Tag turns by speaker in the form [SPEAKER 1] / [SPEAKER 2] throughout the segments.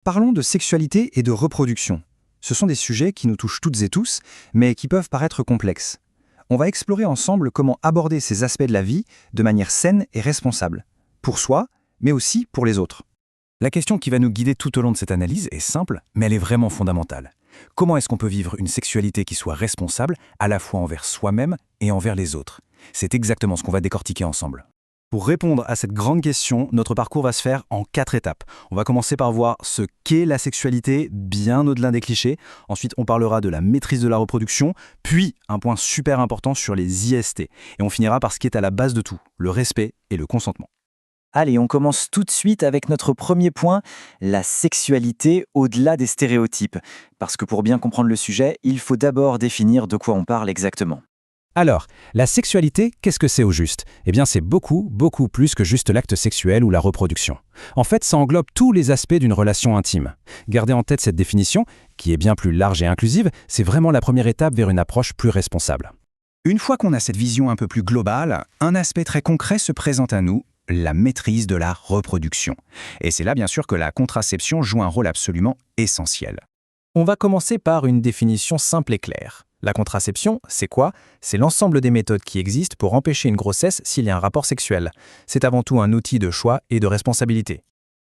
[SPEAKER 1] Parlons de sexualité et de reproduction. Ce sont des sujets qui nous touchent toutes et tous, mais qui peuvent paraître complexes. On va explorer ensemble comment aborder ces aspects de la vie de manière saine et responsable, pour soi, mais aussi pour les autres.
[SPEAKER 2] La question qui va nous guider tout au long de cette analyse est simple, mais elle est vraiment fondamentale. Comment est-ce qu'on peut vivre une sexualité qui soit responsable, à la fois envers soi-même et envers les autres? C'est exactement ce qu'on va décortiquer ensemble. Pour répondre à cette grande question, notre parcours va se faire en 4 étapes. On va commencer par voir ce qu'est la sexualité, bien au-delà des clichés. Ensuite, on parlera de la maîtrise de la reproduction, puis un point super important sur les IST. Et on finira par ce qui est à la base de tout, le respect et le consentement.
[SPEAKER 3] Allez, on commence tout de suite avec notre premier point, la sexualité au-delà des stéréotypes. Parce que pour bien comprendre le sujet, il faut d'abord définir de quoi on parle exactement.
[SPEAKER 2] Alors, la sexualité, qu'est-ce que c'est au juste? Eh bien, c'est beaucoup plus que juste l'acte sexuel ou la reproduction. En fait, ça englobe tous les aspects d'une relation intime. Gardez en tête cette définition, qui est bien plus large et inclusive, c'est vraiment la première étape vers une approche plus responsable.
[SPEAKER 1] Une fois qu'on a cette vision un peu plus globale, un aspect très concret se présente à nous, la maîtrise de la reproduction. Et c'est là bien sûr que la contraception joue un rôle absolument essentiel.
[SPEAKER 2] On va commencer par une définition simple et claire. La contraception, c'est quoi? C'est l'ensemble des méthodes qui existent pour empêcher une grossesse s'il y a un rapport sexuel. C'est avant tout un outil de choix et de responsabilité.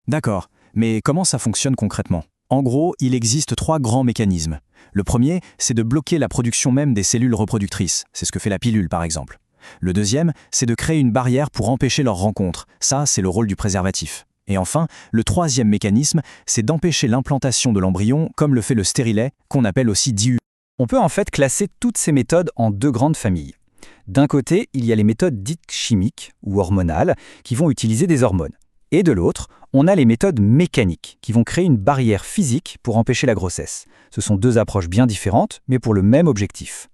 [SPEAKER 3] D'accord, mais comment ça fonctionne concrètement? En gros, il existe 3 grands mécanismes. Le premier, c'est de bloquer la production même des cellules reproductrices. C'est ce que fait la pilule, par exemple. Le deuxième, c'est de créer une barrière pour empêcher leur rencontre. Ça, c'est le rôle du préservatif. Et enfin, le troisième mécanisme, c'est d'empêcher l'implantation de l'embryon, comme le fait le stérilet, qu'on appelle aussi DIU.
[SPEAKER 1] On peut en fait classer toutes ces méthodes en 2 grandes familles. D'un côté, il y a les méthodes dites chimiques ou hormonales qui vont utiliser des hormones. Et de l'autre, on a les méthodes mécaniques qui vont créer une barrière physique pour empêcher la grossesse. Ce sont 2 approches bien différentes, mais pour le même objectif.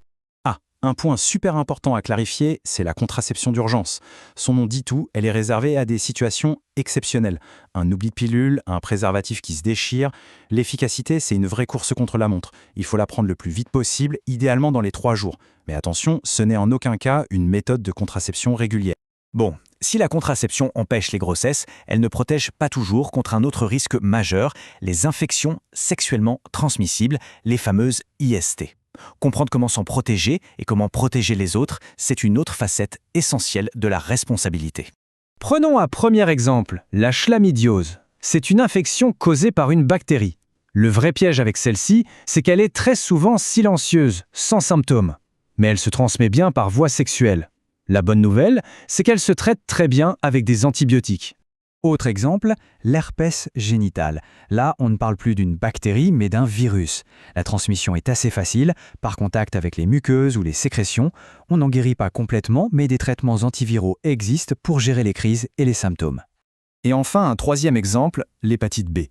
[SPEAKER 2] Un point super important à clarifier, c'est la contraception d'urgence. Son nom dit tout, elle est réservée à des situations exceptionnelles. Un oubli de pilule, un préservatif qui se déchire. L'efficacité, c'est une vraie course contre la montre. Il faut la prendre le plus vite possible, idéalement dans les 3 jours. Mais attention, ce n'est en aucun cas une méthode de contraception régulière.
[SPEAKER 3] Bon, si la contraception empêche les grossesses, elle ne protège pas toujours contre un autre risque majeur, les infections sexuellement transmissibles, les fameuses IST. Comprendre comment s'en protéger et comment protéger les autres, c'est une autre facette essentielle de la responsabilité.
[SPEAKER 2] Prenons un premier exemple, la chlamydiose. C'est une infection causée par une bactérie. Le vrai piège avec celle-ci, c'est qu'elle est très souvent silencieuse, sans symptômes. Mais elle se transmet bien par voie sexuelle. La bonne nouvelle, c'est qu'elle se traite très bien avec des antibiotiques.
[SPEAKER 1] Autre exemple, l'herpès génital. Là, on ne parle plus d'une bactérie, mais d'un virus. La transmission est assez facile, par contact avec les muqueuses ou les sécrétions. On n'en guérit pas complètement, mais des traitements antiviraux existent pour gérer les crises et les symptômes. Et enfin, un troisième exemple, l'hépatite B.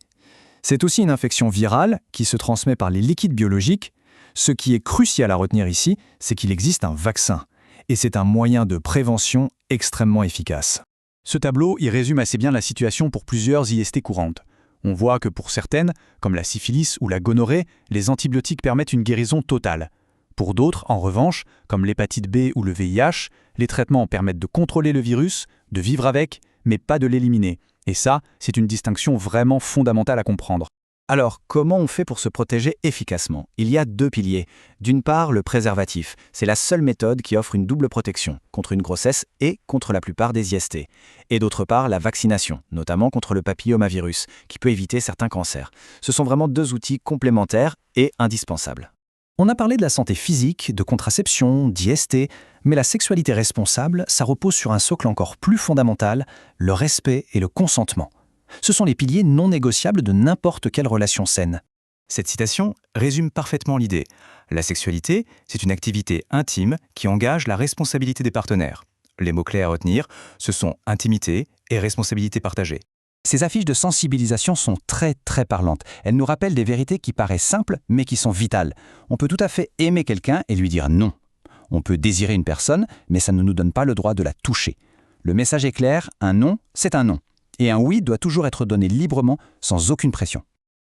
[SPEAKER 1] C'est aussi une infection virale qui se transmet par les liquides biologiques. Ce qui est crucial à retenir ici, c'est qu'il existe un vaccin. Et c'est un moyen de prévention extrêmement efficace. Ce tableau y résume assez bien la situation pour plusieurs IST courantes. On voit que pour certaines, comme la syphilis ou la gonorrhée, les antibiotiques permettent une guérison totale. Pour d'autres, en revanche, comme l'hépatite B ou le VIH, les traitements permettent de contrôler le virus, de vivre avec, mais pas de l'éliminer. Et ça, c'est une distinction vraiment fondamentale à comprendre. Alors, comment on fait pour se protéger efficacement? Il y a 2 piliers. D'une part, le préservatif. C'est la seule méthode qui offre une double protection, contre une grossesse et contre la plupart des IST. Et d'autre part, la vaccination, notamment contre le papillomavirus, qui peut éviter certains cancers. Ce sont vraiment 2 outils complémentaires et indispensables. On a parlé de la santé physique, de contraception, d'IST, mais la sexualité responsable, ça repose sur un socle encore plus fondamental, le respect et le consentement. Ce sont les piliers non négociables de n'importe quelle relation saine. Cette citation résume parfaitement l'idée. La sexualité, c'est une activité intime qui engage la responsabilité des partenaires. Les mots-clés à retenir, ce sont intimité et responsabilité partagée. Ces affiches de sensibilisation sont très parlantes. Elles nous rappellent des vérités qui paraissent simples mais qui sont vitales. On peut tout à fait aimer quelqu'un et lui dire non. On peut désirer une personne, mais ça ne nous donne pas le droit de la toucher. Le message est clair, un non, c'est un non. Et un oui doit toujours être donné librement, sans aucune pression.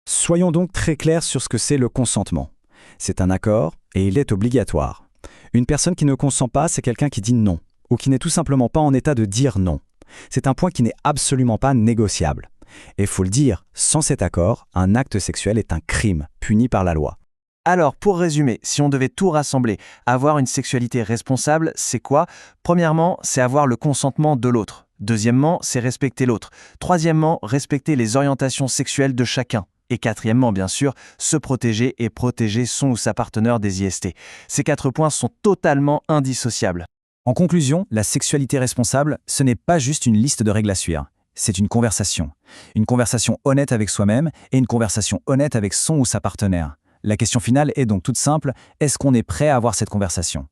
[SPEAKER 1] Soyons donc très clairs sur ce que c'est le consentement. C'est un accord et il est obligatoire. Une personne qui ne consent pas, c'est quelqu'un qui dit non, ou qui n'est tout simplement pas en état de dire non. C'est un point qui n'est absolument pas négociable.
[SPEAKER 3] Et faut le dire, sans cet accord, un acte sexuel est un crime, puni par la loi.
[SPEAKER 4] Alors, pour résumer, si on devait tout rassembler, avoir une sexualité responsable, c'est quoi? Premièrement, c'est avoir le consentement de l'autre. Deuxièmement, c'est respecter l'autre. Troisièmement, respecter les orientations sexuelles de chacun. Et quatrièmement, bien sûr, se protéger et protéger son ou sa partenaire des IST. Ces 4 points sont totalement indissociables.
[SPEAKER 3] En conclusion, la sexualité responsable, ce n'est pas juste une liste de règles à suivre. C'est une conversation. Une conversation honnête avec soi-même et une conversation honnête avec son ou sa partenaire. La question finale est donc toute simple, est-ce qu'on est prêt à avoir cette conversation ?